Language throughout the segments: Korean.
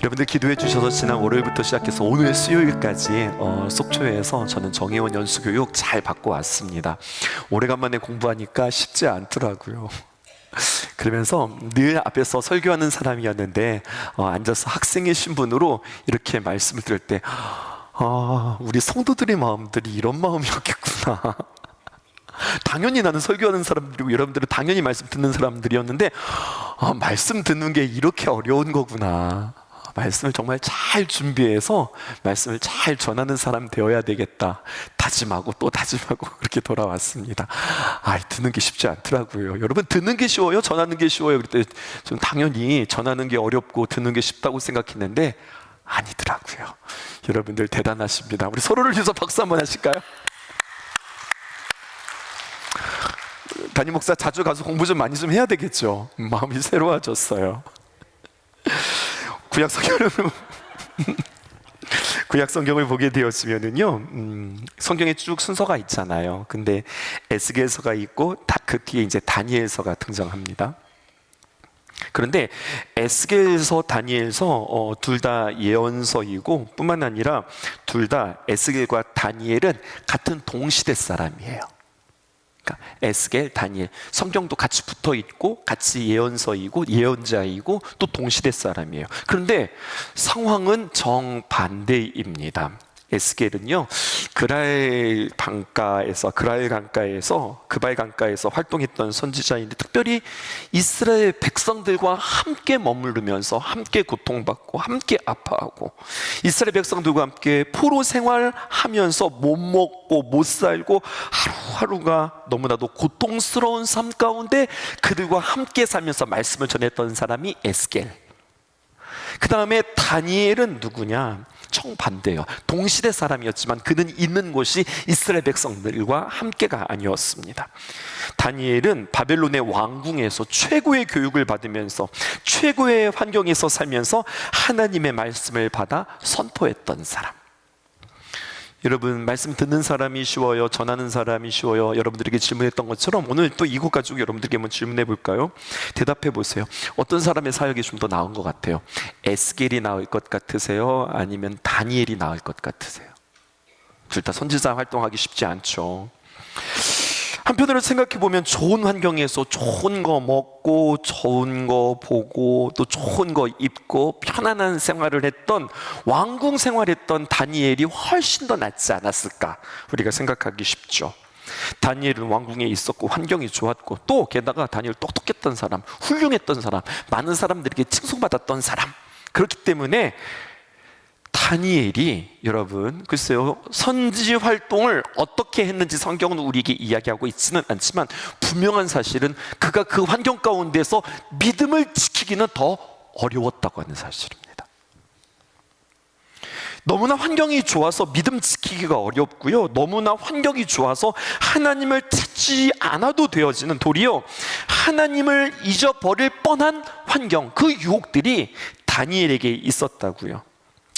여러분들 기도해 주셔서 지난 월요일부터 시작해서 오늘 수요일까지 속초에서 저는 정혜원 연수교육 잘 받고 왔습니다. 오래간만에 공부하니까 쉽지 않더라고요. 그러면서 늘 앞에서 설교하는 사람이었는데 앉아서 학생의 신분으로 이렇게 말씀을 들을 때 우리 성도들의 마음들이 이런 마음이었겠구나. 당연히 나는 설교하는 사람들이고 여러분들은 당연히 말씀 듣는 사람들이었는데 말씀 듣는 게 이렇게 어려운 거구나. 말씀을 정말 잘 준비해서 말씀을 잘 전하는 사람 되어야 되겠다 다짐하고 또 다짐하고 그렇게 돌아왔습니다. 듣는 게 쉽지 않더라고요. 여러분, 듣는 게 쉬워요? 전하는 게 쉬워요? 그때 좀 당연히 전하는 게 어렵고 듣는 게 쉽다고 생각했는데 아니더라고요. 여러분들 대단하십니다. 우리 서로를 위해서 박수 한번 하실까요? 담임 목사 자주 가서 공부 좀 많이 좀 해야 되겠죠. 마음이 새로워졌어요. 구약 성경을 보게 되었으면은요, 성경에 쭉 순서가 있잖아요. 근데 에스겔서가 있고 그 뒤에 이제 다니엘서가 등장합니다. 그런데 에스겔서, 다니엘서 둘 다 예언서이고 뿐만 아니라 둘 다 에스겔과 다니엘은 같은 동시대 사람이에요. 그러니까 에스겔, 다니엘, 성경도 같이 붙어 있고 같이 예언서이고 예언자이고 또 동시대 사람이에요. 그런데 상황은 정반대입니다. 에스겔은요, 그발 강가에서 활동했던 선지자인데 특별히 이스라엘 백성들과 함께 머무르면서 함께 고통받고 함께 아파하고 이스라엘 백성들과 함께 포로 생활하면서 못 먹고 못 살고 하루하루가 너무나도 고통스러운 삶 가운데 그들과 함께 살면서 말씀을 전했던 사람이 에스겔. 그 다음에 다니엘은 누구냐? 정반대예요. 동시대 사람이었지만 그는 있는 곳이 이스라엘 백성들과 함께가 아니었습니다. 다니엘은 바벨론의 왕궁에서 최고의 교육을 받으면서 최고의 환경에서 살면서 하나님의 말씀을 받아 선포했던 사람. 여러분, 말씀 듣는 사람이 쉬워요? 전하는 사람이 쉬워요? 여러분들에게 질문했던 것처럼 오늘 또 이것 가지고 여러분들에게 한번 질문해 볼까요? 대답해 보세요. 어떤 사람의 사역이 좀 더 나은 것 같아요? 에스겔이 나을 것 같으세요? 아니면 다니엘이 나을 것 같으세요? 둘 다 선지자 활동하기 쉽지 않죠. 한편으로 생각해 보면 좋은 환경에서 좋은 거 먹고 좋은 거 보고 또 좋은 거 입고 편안한 생활을 했던 왕궁 생활했던 다니엘이 훨씬 더 낫지 않았을까 우리가 생각하기 쉽죠. 다니엘은 왕궁에 있었고 환경이 좋았고 또 게다가 다니엘 똑똑했던 사람, 훌륭했던 사람, 많은 사람들에게 칭송받았던 사람. 그렇기 때문에 다니엘이 여러분 글쎄요 선지 활동을 어떻게 했는지 성경은 우리에게 이야기하고 있지는 않지만 분명한 사실은 그가 그 환경 가운데서 믿음을 지키기는 더 어려웠다고 하는 사실입니다. 너무나 환경이 좋아서 믿음 지키기가 어렵고요, 너무나 환경이 좋아서 하나님을 찾지 않아도 되어지는, 도리어 하나님을 잊어버릴 뻔한 환경, 그 유혹들이 다니엘에게 있었다고요.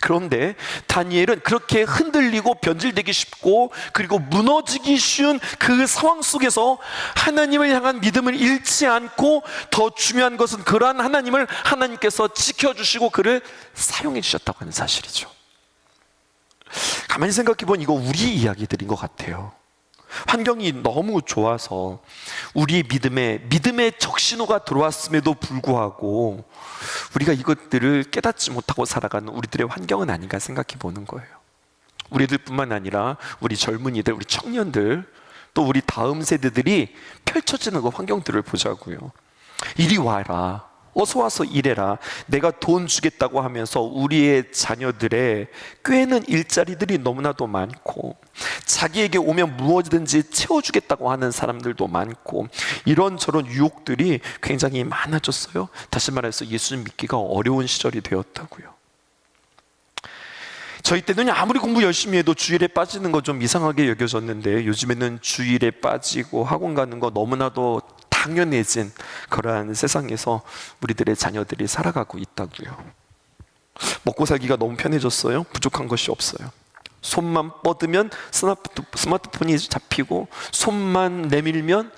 그런데 다니엘은 그렇게 흔들리고 변질되기 쉽고 그리고 무너지기 쉬운 그 상황 속에서 하나님을 향한 믿음을 잃지 않고 더 중요한 것은 그러한 하나님을 하나님께서 지켜주시고 그를 사용해 주셨다고 하는 사실이죠. 가만히 생각해 보면 이거 우리 이야기들인 것 같아요. 환경이 너무 좋아서 우리 믿음의 적신호가 들어왔음에도 불구하고 우리가 이것들을 깨닫지 못하고 살아가는 우리들의 환경은 아닌가 생각해 보는 거예요. 우리들뿐만 아니라 우리 젊은이들, 우리 청년들, 또 우리 다음 세대들이 펼쳐지는 그 환경들을 보자고요. 이리 와라, 어서 와서 일해라, 내가 돈 주겠다고 하면서 우리의 자녀들의 꿰는 일자리들이 너무나도 많고 자기에게 오면 무엇이든지 채워주겠다고 하는 사람들도 많고 이런저런 유혹들이 굉장히 많아졌어요. 다시 말해서 예수님 믿기가 어려운 시절이 되었다고요. 저희 때는 아무리 공부 열심히 해도 주일에 빠지는 거 좀 이상하게 여겨졌는데 요즘에는 주일에 빠지고 학원 가는 거 너무나도 당연해진 그러한 세상에서 우리들의 자녀들이 살아가고 있다고요. 먹고 살기가 너무 편해졌어요. 부족한 것이 없어요. 손만 뻗으면 스마트폰이 잡히고 손만 내밀면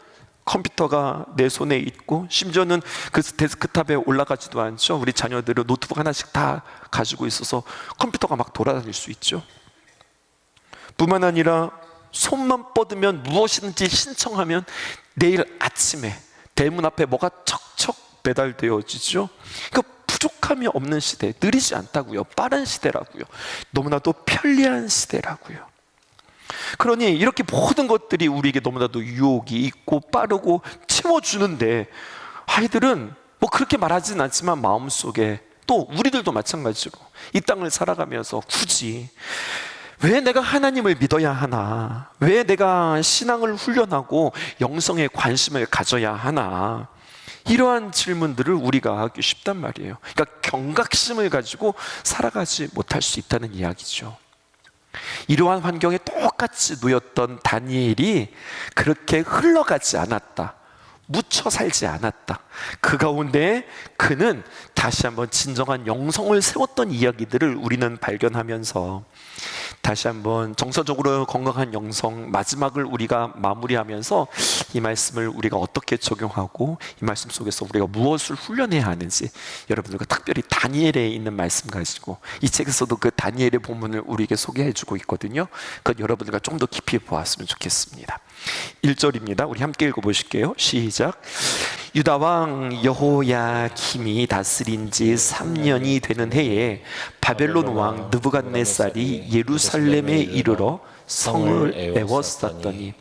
컴퓨터가 내 손에 있고, 심지어는 그 데스크탑에 올라가지도 않죠. 우리 자녀들은 노트북 하나씩 다 가지고 있어서 컴퓨터가 막 돌아다닐 수 있죠. 뿐만 아니라 손만 뻗으면 무엇이든지 신청하면 내일 아침에 대문 앞에 뭐가 척척 배달되어지죠. 그러니까 부족함이 없는 시대, 느리지 않다고요. 빠른 시대라고요. 너무나도 편리한 시대라고요. 그러니 이렇게 모든 것들이 우리에게 너무나도 유혹이 있고 빠르고 채워주는데, 아이들은 뭐 그렇게 말하지는 않지만 마음속에, 또 우리들도 마찬가지로 이 땅을 살아가면서 굳이 왜 내가 하나님을 믿어야 하나, 왜 내가 신앙을 훈련하고 영성에 관심을 가져야 하나, 이러한 질문들을 우리가 하기 쉽단 말이에요. 그러니까 경각심을 가지고 살아가지 못할 수 있다는 이야기죠. 이러한 환경에 똑같이 놓였던 다니엘이 그렇게 흘러가지 않았다, 묻혀 살지 않았다. 그 가운데 그는 다시 한번 진정한 영성을 세웠던 이야기들을 우리는 발견하면서, 다시 한번 정서적으로 건강한 영성, 마지막을 우리가 마무리하면서 이 말씀을 우리가 어떻게 적용하고 이 말씀 속에서 우리가 무엇을 훈련해야 하는지, 여러분들과 특별히 다니엘에 있는 말씀 가지고, 이 책에서도 그 다니엘의 본문을 우리에게 소개해 주고 있거든요. 그건 여러분들과 좀 더 깊이 보았으면 좋겠습니다. 1절입니다. 우리 함께 읽어보실게요. 시작. 유다 왕 여호야김이 다스린 지 3년이 되는 해에 바벨론 왕 느부갓네살이 예루살렘에 이르러 성을 에워쌌더니,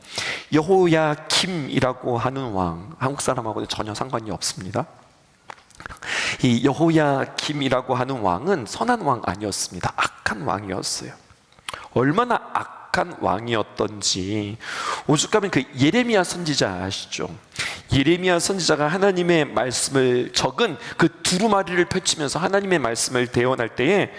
여호야김이라고 하는 왕, 한국 사람하고는 전혀 상관이 없습니다. 이 여호야김이라고 하는 왕은 선한 왕 아니었습니다. 악한 왕이었어요. 얼마나 악한 왕이었던지, 오죽하면 그 예레미야 선지자 아시죠? 예레미야 선지자가 하나님의 말씀을 적은 그 두루마리를 펼치면서 하나님의 말씀을 대언할 때에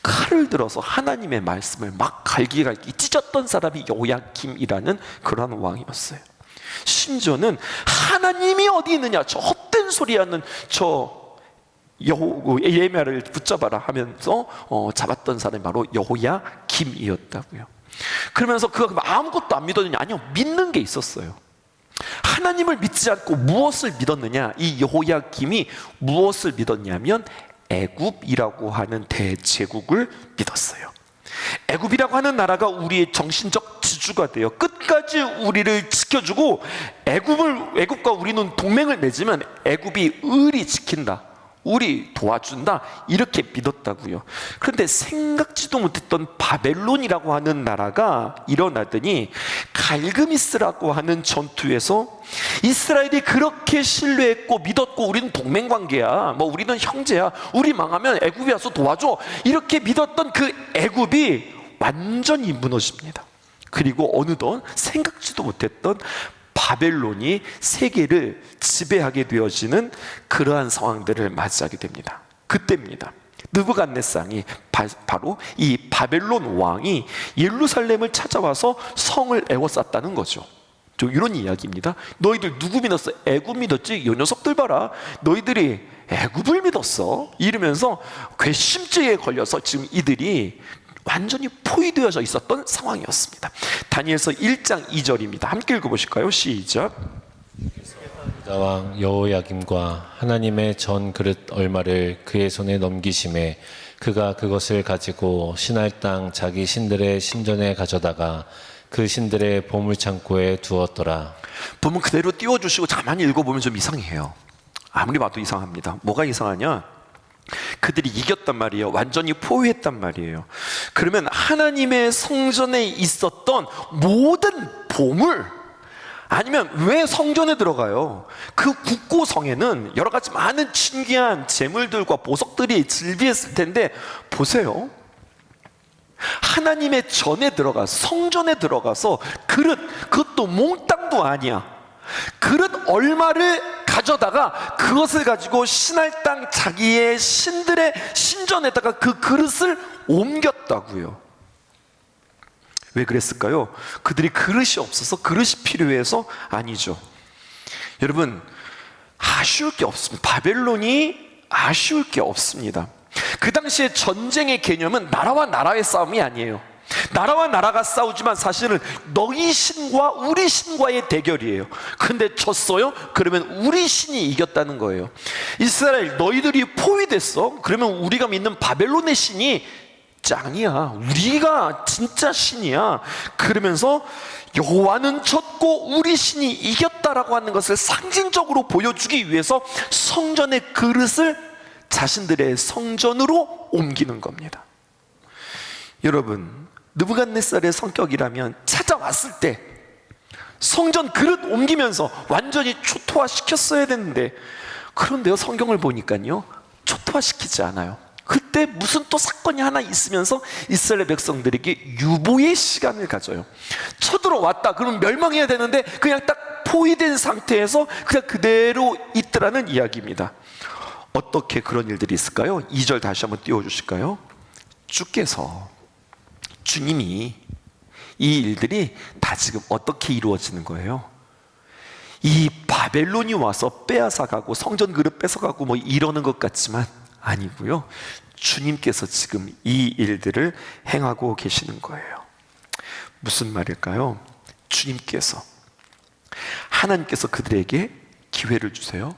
칼을 들어서 하나님의 말씀을 막 갈기 찢었던 사람이 여호야김이라는 그런 왕이었어요. 심지어는 하나님이 어디 있느냐, 저 헛된 소리 하는 저 예레미야를 붙잡아라 하면서 잡았던 사람이 바로 여호야김이었다고요. 그러면서 그가 아무것도 안 믿었느냐? 아니요, 믿는 게 있었어요. 하나님을 믿지 않고 무엇을 믿었느냐? 이 여호야김이 무엇을 믿었냐면 애굽이라고 하는 대제국을 믿었어요. 애굽이라고 하는 나라가 우리의 정신적 지주가 되어 끝까지 우리를 지켜주고, 애굽과 우리는 동맹을 맺으면 애굽이 의리 지킨다, 우리 도와준다, 이렇게 믿었다고요. 그런데 생각지도 못했던 바벨론이라고 하는 나라가 일어나더니 갈그미스라고 하는 전투에서 이스라엘이 그렇게 신뢰했고 믿었고, 우리는 동맹관계야, 뭐 우리는 형제야, 우리 망하면 애굽이 와서 도와줘, 이렇게 믿었던 그 애굽이 완전히 무너집니다. 그리고 어느덧 생각지도 못했던 바벨론이 세계를 지배하게 되어지는 그러한 상황들을 맞이하게 됩니다. 그때입니다. 느부갓네살이 바로 이 바벨론 왕이 예루살렘을 찾아와서 성을 에워쌌다는 거죠. 이런 이야기입니다. 너희들 누구 믿었어? 애굽 믿었지? 이 녀석들 봐라, 너희들이 애굽을 믿었어, 이러면서 괘씸죄에 걸려서 지금 이들이 완전히 포위되어져 있었던 상황이었습니다. 다니엘서 1장 2절입니다. 함께 읽어보실까요? 시작. 유다 왕 여호야김과 하나님의 전 그릇 얼마를 그의 손에 넘기심에 그가 그것을 가지고 신할 땅 자기 신들의 신전에 가져다가 그 신들의 보물 창고에 두었더라. 본문 그대로 띄워주시고 가만히 읽어보면 좀 이상해요. 아무리 봐도 이상합니다. 뭐가 이상하냐? 그들이 이겼단 말이에요. 완전히 포위했단 말이에요. 그러면 하나님의 성전에 있었던 모든 보물, 아니면 왜 성전에 들어가요? 그 국고성에는 여러 가지 많은 신기한 재물들과 보석들이 즐비했을 텐데, 보세요, 하나님의 전에 들어가서, 성전에 들어가서 그릇, 그것도 몽땅도 아니야, 그릇 얼마를 가져다가 그것을 가지고 신할 땅 자기의 신들의 신전에다가 그 그릇을 옮겼다고요. 왜 그랬을까요? 그들이 그릇이 없어서, 그릇이 필요해서? 아니죠. 여러분, 아쉬울 게 없습니다. 바벨론이 아쉬울 게 없습니다. 그 당시에 전쟁의 개념은 나라와 나라의 싸움이 아니에요. 나라와 나라가 싸우지만 사실은 너희 신과 우리 신과의 대결이에요. 근데 졌어요? 그러면 우리 신이 이겼다는 거예요. 이스라엘, 너희들이 포위됐어? 그러면 우리가 믿는 바벨론의 신이 짱이야. 우리가 진짜 신이야. 그러면서 여호와는 졌고 우리 신이 이겼다라고 하는 것을 상징적으로 보여주기 위해서 성전의 그릇을 자신들의 성전으로 옮기는 겁니다. 여러분, 느부갓네살의 성격이라면 찾아왔을 때 성전 그릇 옮기면서 완전히 초토화시켰어야 되는데, 그런데요, 성경을 보니까요 초토화시키지 않아요. 그때 무슨 또 사건이 하나 있으면서 이스라엘 백성들에게 유보의 시간을 가져요. 쳐들어왔다 그러면 멸망해야 되는데 그냥 딱 포위된 상태에서 그냥 그대로 있더라는 이야기입니다. 어떻게 그런 일들이 있을까요? 2절 다시 한번 띄워주실까요? 주님이 이 일들이 다 지금 어떻게 이루어지는 거예요? 이 바벨론이 와서 빼앗아가고 성전 그릇 뺏어가고 뭐 이러는 것 같지만 아니고요, 주님께서 지금 이 일들을 행하고 계시는 거예요. 무슨 말일까요? 하나님께서 그들에게 기회를 주세요.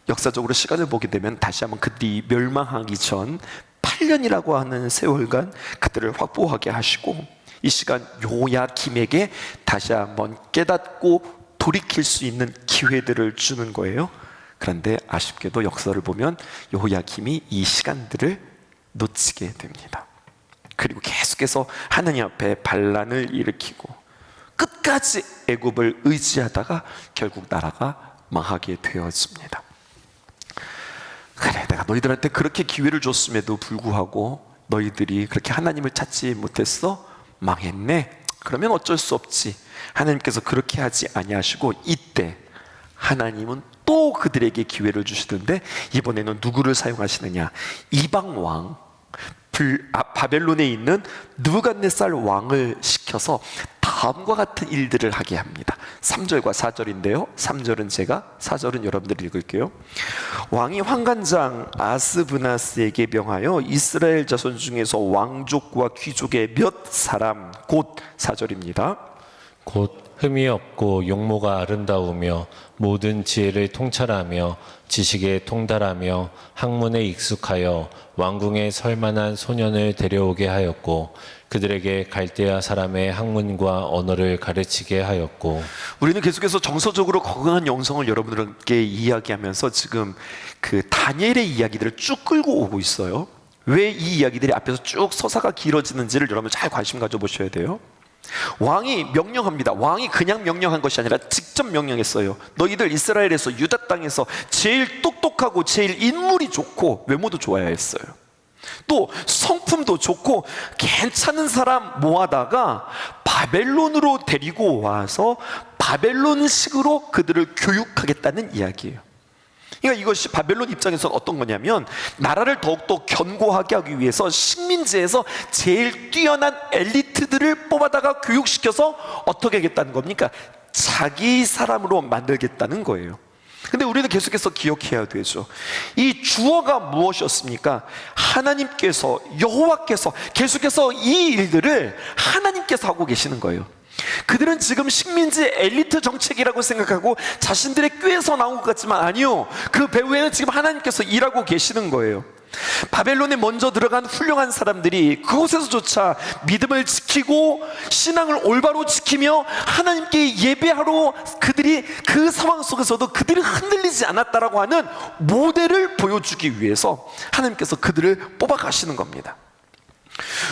역사적으로 시간을 보게 되면 다시 한번 그들이 멸망하기 전 8년이라고 하는 세월간 그들을 확보하게 하시고, 이 시간 요야김에게 다시 한번 깨닫고 돌이킬 수 있는 기회들을 주는 거예요. 그런데 아쉽게도 역사를 보면 여호야김이 이 시간들을 놓치게 됩니다. 그리고 계속해서 하나님 앞에 반란을 일으키고 끝까지 애굽을 의지하다가 결국 나라가 망하게 되어집니다. 그래, 내가 너희들한테 그렇게 기회를 줬음에도 불구하고 너희들이 그렇게 하나님을 찾지 못했어? 망했네? 그러면 어쩔 수 없지. 하나님께서 그렇게 하지 아니하시고 이때 하나님은 또 그들에게 기회를 주시던데, 이번에는 누구를 사용하시느냐? 이방 왕, 바벨론에 있는 느부갓네살 왕을 시켜서 다음과 같은 일들을 하게 합니다. 3절과 4절인데요 3절은 제가, 4절은 여러분들이 읽을게요. 왕이 환관장 아스브나스에게 명하여 이스라엘 자손 중에서 왕족과 귀족의 몇 사람, 곧 4절입니다. 곧 흠이 없고 용모가 아름다우며 모든 지혜를 통찰하며 지식에 통달하며 학문에 익숙하여 왕궁에 설만한 소년을 데려오게 하였고 그들에게 갈대아 사람의 학문과 언어를 가르치게 하였고. 우리는 계속해서 정서적으로 건강한 영성을 여러분들께 이야기하면서 지금 그 다니엘의 이야기들을 쭉 끌고 오고 있어요. 왜 이 이야기들이 앞에서 쭉 서사가 길어지는지를 여러분 잘 관심 가져보셔야 돼요. 왕이 명령합니다. 왕이 그냥 명령한 것이 아니라 직접 명령했어요. 너희들 이스라엘에서 유다 땅에서 제일 똑똑하고 제일 인물이 좋고 외모도 좋아야 했어요. 또 성품도 좋고 괜찮은 사람 모아다가 바벨론으로 데리고 와서 바벨론식으로 그들을 교육하겠다는 이야기예요. 그러니까 이것이 바벨론 입장에서는 어떤 거냐면, 나라를 더욱더 견고하게 하기 위해서 식민지에서 제일 뛰어난 엘리트들을 뽑아다가 교육시켜서 어떻게 하겠다는 겁니까? 자기 사람으로 만들겠다는 거예요. 근데 우리는 계속해서 기억해야 되죠. 이 주어가 무엇이었습니까? 하나님께서, 여호와께서 계속해서 이 일들을 하나님께서 하고 계시는 거예요. 그들은 지금 식민지 엘리트 정책이라고 생각하고 자신들의 꾀에서 나온 것 같지만 아니요, 그 배후에는 지금 하나님께서 일하고 계시는 거예요. 바벨론에 먼저 들어간 훌륭한 사람들이 그곳에서조차 믿음을 지키고 신앙을 올바로 지키며 하나님께 예배하러 그들이 그 상황 속에서도 그들이 흔들리지 않았다라고 하는 모델을 보여주기 위해서 하나님께서 그들을 뽑아가시는 겁니다.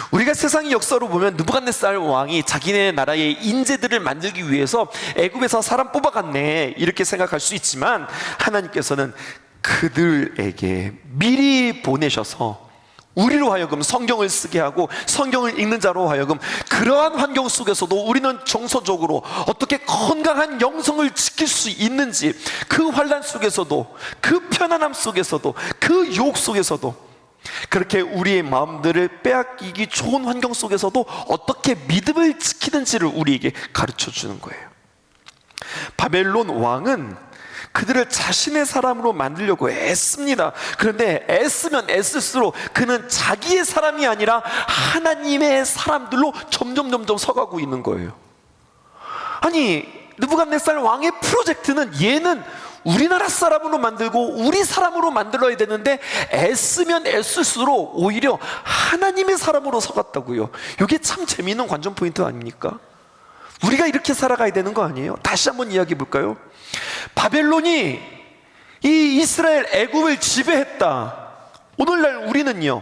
우리가 세상의 역사로 보면 느부갓네살 왕이 자기네 나라의 인재들을 만들기 위해서 애굽에서 사람 뽑아갔네 이렇게 생각할 수 있지만, 하나님께서는 그들에게 미리 보내셔서 우리로 하여금 성경을 쓰게 하고 성경을 읽는 자로 하여금 그러한 환경 속에서도 우리는 정서적으로 어떻게 건강한 영성을 지킬 수 있는지, 그 환난 속에서도, 그 편안함 속에서도, 그 유혹 속에서도, 그렇게 우리의 마음들을 빼앗기기 좋은 환경 속에서도 어떻게 믿음을 지키는지를 우리에게 가르쳐 주는 거예요. 바벨론 왕은 그들을 자신의 사람으로 만들려고 애씁니다. 그런데 애쓰면 애쓸수록 그는 자기의 사람이 아니라 하나님의 사람들로 점점 서가고 있는 거예요. 아니, 느부갓네살 왕의 프로젝트는 얘는 우리나라 사람으로 만들고 우리 사람으로 만들어야 되는데 애쓰면 애쓸수록 오히려 하나님의 사람으로 서갔다고요. 이게 참 재미있는 관전 포인트 아닙니까? 우리가 이렇게 살아가야 되는 거 아니에요? 다시 한번 이야기해 볼까요? 바벨론이 이 이스라엘 애굽을 지배했다. 오늘날 우리는요,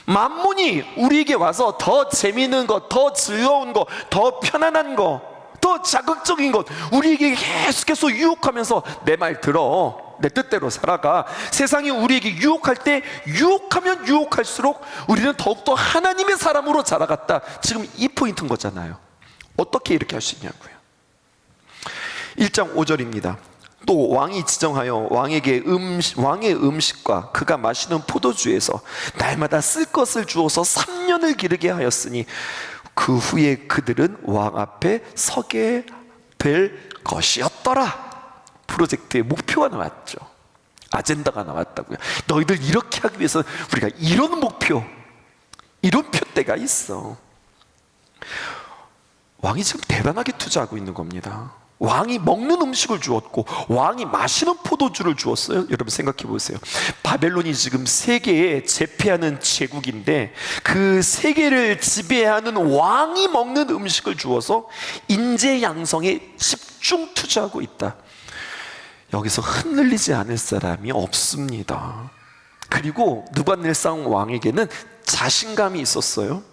만몬이 우리에게 와서 더 재미있는 것, 더 즐거운 것, 더 편안한 것, 더 자극적인 것 우리에게 계속해서 유혹하면서 내 말 들어, 내 뜻대로 살아가. 세상이 우리에게 유혹할 때 유혹하면 유혹할수록 우리는 더욱더 하나님의 사람으로 자라갔다. 지금 이 포인트인 거잖아요. 어떻게 이렇게 할 수 있냐고요. 1장 5절입니다. 또 왕이 지정하여 왕에게 왕의 음식과 그가 마시는 포도주에서 날마다 쓸 것을 주어서 3년을 기르게 하였으니 그 후에 그들은 왕 앞에 서게 될 것이었더라. 프로젝트의 목표가 나왔죠. 아젠다가 나왔다고요. 너희들 이렇게 하기 위해서 우리가 이런 목표, 이런 표대가 있어. 왕이 지금 대단하게 투자하고 있는 겁니다. 왕이 먹는 음식을 주었고 왕이 마시는 포도주를 주었어요. 여러분 생각해 보세요. 바벨론이 지금 세계에 제패하는 제국인데 그 세계를 지배하는 왕이 먹는 음식을 주어서 인재 양성에 집중 투자하고 있다. 여기서 흔들리지 않을 사람이 없습니다. 그리고 느부갓네살 왕에게는 자신감이 있었어요.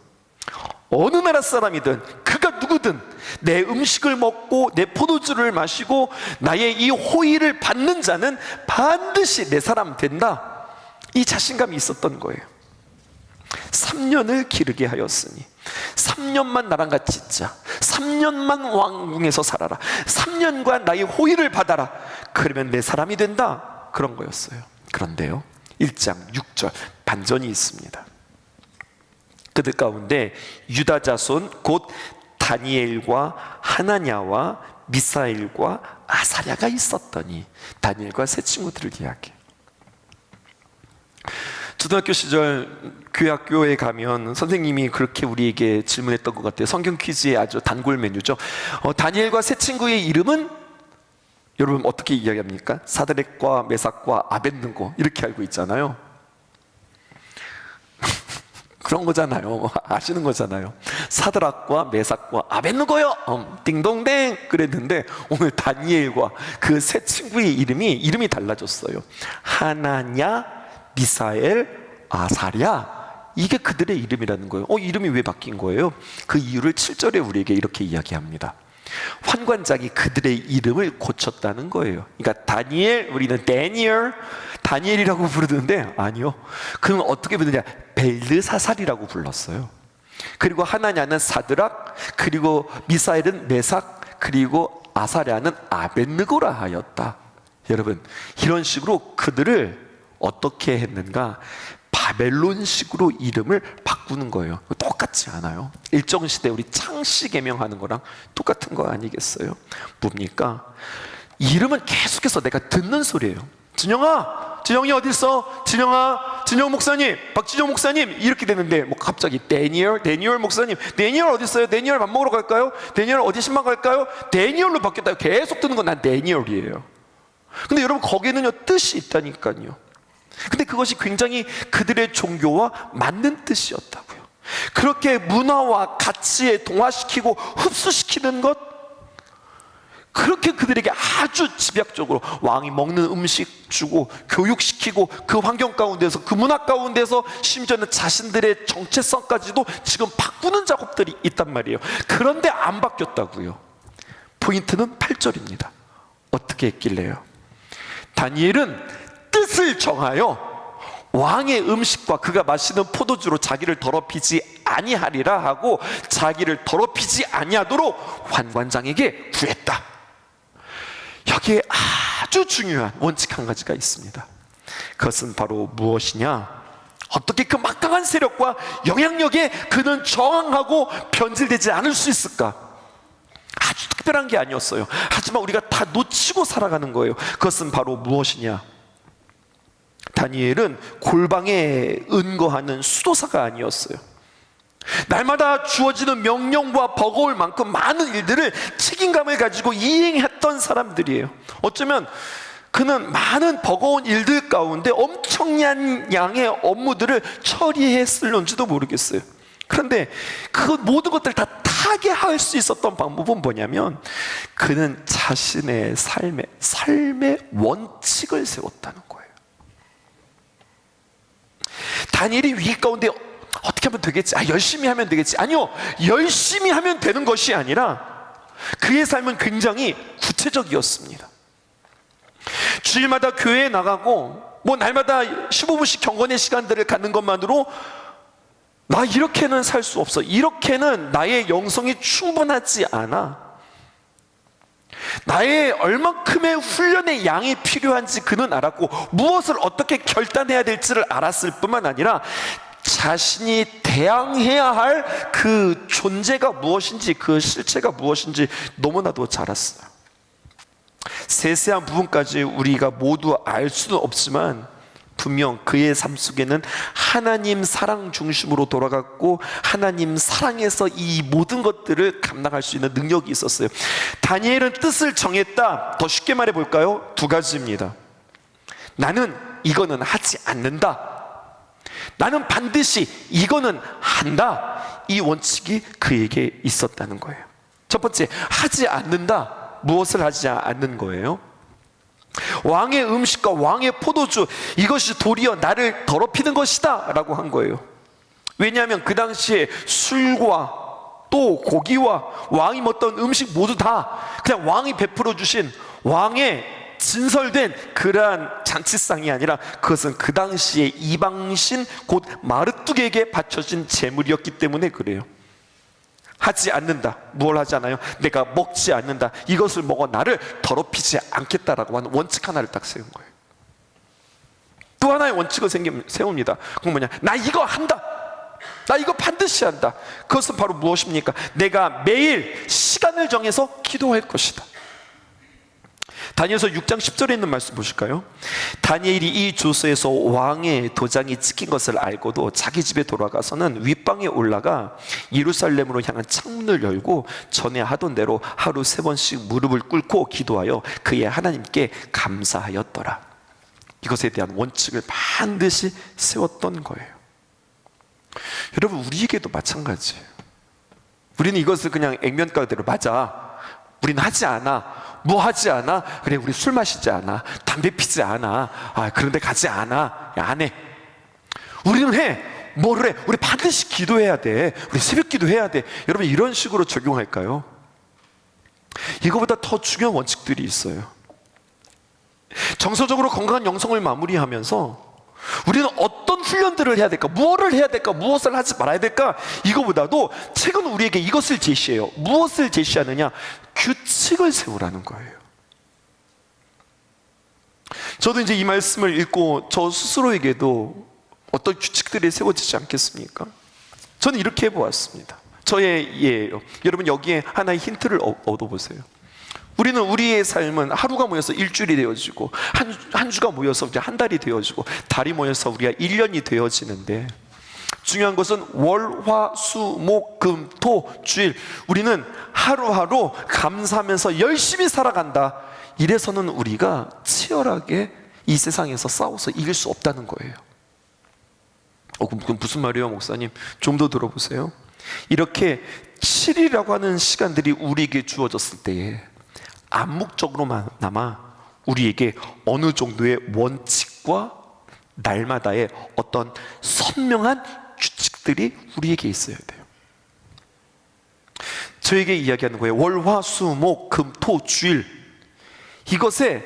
어느 나라 사람이든 그가 누구든 내 음식을 먹고 내 포도주를 마시고 나의 이 호의를 받는 자는 반드시 내 사람 된다. 이 자신감이 있었던 거예요. 3년을 기르게 하였으니 3년만 나랑 같이 있자. 3년만 왕궁에서 살아라. 3년간 나의 호의를 받아라. 그러면 내 사람이 된다. 그런 거였어요. 그런데요, 1장 6절 반전이 있습니다. 그들 가운데 유다 자손 곧 다니엘과 하나냐와 미사엘과 아사랴가 있었더니, 다니엘과 세 친구들을 이야기해요. 초등학교 시절 교회 학교에 가면 선생님이 그렇게 우리에게 질문했던 것 같아요. 성경 퀴즈의 아주 단골 메뉴죠. 다니엘과 세 친구의 이름은 여러분 어떻게 이야기합니까? 사드렉과 메삭과 아벳느고 이렇게 알고 있잖아요. 그런 거잖아요. 아시는 거잖아요. 사드락과 메삭과 아벳느고요. 띵동댕 그랬는데 오늘 다니엘과 그 세 친구의 이름이 달라졌어요. 하나냐, 미사엘, 아사랴. 이게 그들의 이름이라는 거예요. 이름이 왜 바뀐 거예요? 그 이유를 7절에 우리에게 이렇게 이야기합니다. 환관장이 그들의 이름을 고쳤다는 거예요. 그러니까 다니엘, 우리는 다니엘이라고 부르는데 아니요, 그는 어떻게 부르냐, 벨드사살이라고 불렀어요. 그리고 하나냐는 사드락, 그리고 미사엘은 메삭, 그리고 아사랴는 아벳느고라 하였다. 여러분, 이런 식으로 그들을 어떻게 했는가? 바벨론식으로 이름을 바꾸는 거예요. 똑같지 않아요? 일정시대 우리 창씨 개명하는 거랑 똑같은 거 아니겠어요? 뭡니까? 이름은 계속해서 내가 듣는 소리예요. 진영아, 진영이 어디 있어? 진영아, 진영 목사님, 박진영 목사님 이렇게 되는데 뭐 갑자기 데니얼 목사님, 데니얼 어디 있어요? 데니얼 밥 먹으러 갈까요? 데니얼 어디 신방 갈까요? 데니얼로 바뀌었다. 계속 듣는 건 난 데니얼이에요. 근데 여러분 거기에는요 뜻이 있다니까요. 근데 그것이 굉장히 그들의 종교와 맞는 뜻이었다고요. 그렇게 문화와 가치에 동화시키고 흡수시키는 것, 그렇게 그들에게 아주 집약적으로 왕이 먹는 음식 주고 교육시키고 그 환경 가운데서, 그 문화 가운데서 심지어는 자신들의 정체성까지도 지금 바꾸는 작업들이 있단 말이에요. 그런데 안 바뀌었다고요. 포인트는 8절입니다. 어떻게 했길래요? 다니엘은 뜻을 정하여 왕의 음식과 그가 마시는 포도주로 자기를 더럽히지 아니하리라 하고 자기를 더럽히지 아니하도록 환관장에게 구했다. 여기에 아주 중요한 원칙 한 가지가 있습니다. 그것은 바로 무엇이냐? 어떻게 그 막강한 세력과 영향력에 그는 저항하고 변질되지 않을 수 있을까? 아주 특별한 게 아니었어요. 하지만 우리가 다 놓치고 살아가는 거예요. 그것은 바로 무엇이냐? 다니엘은 골방에 은거하는 수도사가 아니었어요. 날마다 주어지는 명령과 버거울 만큼 많은 일들을 책임감을 가지고 이행했던 사람들이에요. 어쩌면 그는 많은 버거운 일들 가운데 엄청난 양의 업무들을 처리했을런지도 모르겠어요. 그런데 그 모든 것들을 다 타개할 수 있었던 방법은 뭐냐면 그는 자신의 삶의 원칙을 세웠다는 거예요. 다니엘이 위기 가운데 어떻게 하면 되겠지? 열심히 하면 되겠지? 아니요, 열심히 하면 되는 것이 아니라 그의 삶은 굉장히 구체적이었습니다. 주일마다 교회에 나가고 날마다 15분씩 경건의 시간들을 갖는 것만으로 나 이렇게는 살 수 없어, 이렇게는 나의 영성이 충분하지 않아, 나의 얼만큼의 훈련의 양이 필요한지 그는 알았고 무엇을 어떻게 결단해야 될지를 알았을 뿐만 아니라 자신이 대항해야 할 그 존재가 무엇인지, 그 실체가 무엇인지 너무나도 잘 알았어요. 세세한 부분까지 우리가 모두 알 수는 없지만 분명 그의 삶 속에는 하나님 사랑 중심으로 돌아갔고 하나님 사랑에서 이 모든 것들을 감당할 수 있는 능력이 있었어요. 다니엘은 뜻을 정했다. 더 쉽게 말해 볼까요? 두 가지입니다. 나는 이거는 하지 않는다. 나는 반드시 이거는 한다. 이 원칙이 그에게 있었다는 거예요. 첫 번째, 하지 않는다. 무엇을 하지 않는 거예요? 왕의 음식과 왕의 포도주, 이것이 도리어 나를 더럽히는 것이다 라고 한 거예요. 왜냐하면 그 당시에 술과 또 고기와 왕이 먹던 음식 모두 다 그냥 왕이 베풀어 주신 왕의 진설된 그러한 잔치상이 아니라 그것은 그 당시에 이방신 곧 마르뚝에게 바쳐진 제물이었기 때문에 그래요. 하지 않는다. 무엇을 하지 않아요? 내가 먹지 않는다. 이것을 먹어 나를 더럽히지 않겠다라고 하는 원칙 하나를 딱 세운 거예요. 또 하나의 원칙을 세웁니다. 그건 뭐냐? 나 이거 한다. 나 이거 반드시 한다. 그것은 바로 무엇입니까? 내가 매일 시간을 정해서 기도할 것이다. 다니엘서 6장 10절에 있는 말씀 보실까요? 다니엘이 이 조서에서 왕의 도장이 찍힌 것을 알고도 자기 집에 돌아가서는 윗방에 올라가 예루살렘으로 향한 창문을 열고 전에 하던 대로 하루 3번씩 무릎을 꿇고 기도하여 그의 하나님께 감사하였더라. 이것에 대한 원칙을 반드시 세웠던 거예요. 여러분, 우리에게도 마찬가지예요. 우리는 이것을 그냥 액면가대로 맞아, 우리는 하지 않아, 뭐 하지 않아? 그래, 우리 술 마시지 않아, 담배 피지 않아, 그런데 가지 않아, 안 해. 우리는 해. 뭐를 해? 우리 반드시 기도해야 돼, 우리 새벽 기도해야 돼. 여러분, 이런 식으로 적용할까요? 이거보다 더 중요한 원칙들이 있어요. 정서적으로 건강한 영성을 마무리하면서 우리는 어떤 훈련들을 해야 될까? 무엇을 해야 될까? 무엇을 하지 말아야 될까? 이거보다도 책은 우리에게 이것을 제시해요. 무엇을 제시하느냐? 규칙을 세우라는 거예요. 저도 이제 이 말씀을 읽고 저 스스로에게도 어떤 규칙들이 세워지지 않겠습니까? 저는 이렇게 해보았습니다. 저의 예예요. 여러분, 여기에 하나의 힌트를 얻어보세요. 우리는 우리의 삶은 하루가 모여서 일주일이 되어지고 한 주가 모여서 이제 한 달이 되어지고 달이 모여서 우리가 1년이 되어지는데, 중요한 것은 월, 화, 수, 목, 금, 토, 주일, 우리는 하루하루 감사하면서 열심히 살아간다. 이래서는 우리가 치열하게 이 세상에서 싸워서 이길 수 없다는 거예요. 그럼 무슨 말이에요, 목사님? 좀 더 들어보세요. 이렇게 7일이라고 하는 시간들이 우리에게 주어졌을 때에 암묵적으로나마 우리에게 어느 정도의 원칙과 날마다의 어떤 선명한 규칙들이 우리에게 있어야 돼요. 저에게 이야기하는 거예요. 월, 화, 수, 목, 금, 토, 주일, 이것에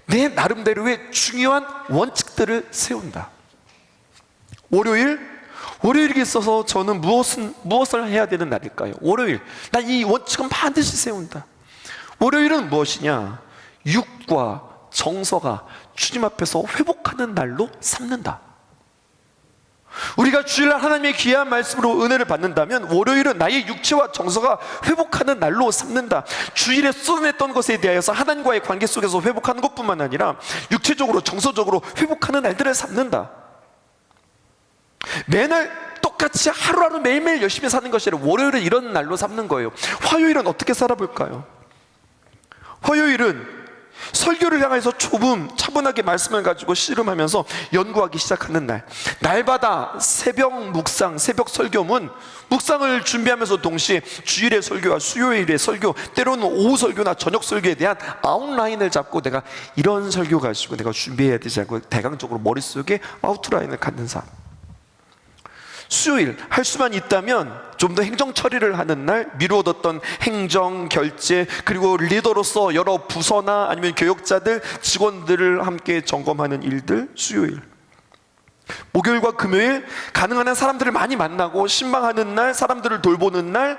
내 나름대로의 중요한 원칙들을 세운다. 월요일에 있어서 저는 무엇을 해야 되는 날일까요? 월요일, 나 이 원칙은 반드시 세운다. 월요일은 무엇이냐? 육과 정서가 주님 앞에서 회복하는 날로 삼는다. 우리가 주일날 하나님의 귀한 말씀으로 은혜를 받는다면 월요일은 나의 육체와 정서가 회복하는 날로 삼는다. 주일에 쏟아냈던 것에 대하여서 하나님과의 관계 속에서 회복하는 것뿐만 아니라 육체적으로 정서적으로 회복하는 날들을 삼는다. 매날 똑같이 하루하루 매일매일 열심히 사는 것이 아니라 월요일은 이런 날로 삼는 거예요. 화요일은 어떻게 살아볼까요? 화요일은 설교를 향해서 차분하게 말씀을 가지고 씨름하면서 연구하기 시작하는 날. 날마다 새벽 묵상, 새벽 설교문, 묵상을 준비하면서 동시에 주일의 설교와 수요일의 설교, 때로는 오후 설교나 저녁 설교에 대한 아웃라인을 잡고 내가 이런 설교 가지고 내가 준비해야 되지 않고 대강적으로 머릿속에 아웃라인을 갖는 사람. 수요일 할 수만 있다면 좀 더 행정 처리를 하는 날, 미루어뒀던 행정, 결제, 그리고 리더로서 여러 부서나 아니면 교역자들, 직원들을 함께 점검하는 일들. 수요일. 목요일과 금요일 가능한 한 사람들을 많이 만나고 신방하는 날, 사람들을 돌보는 날.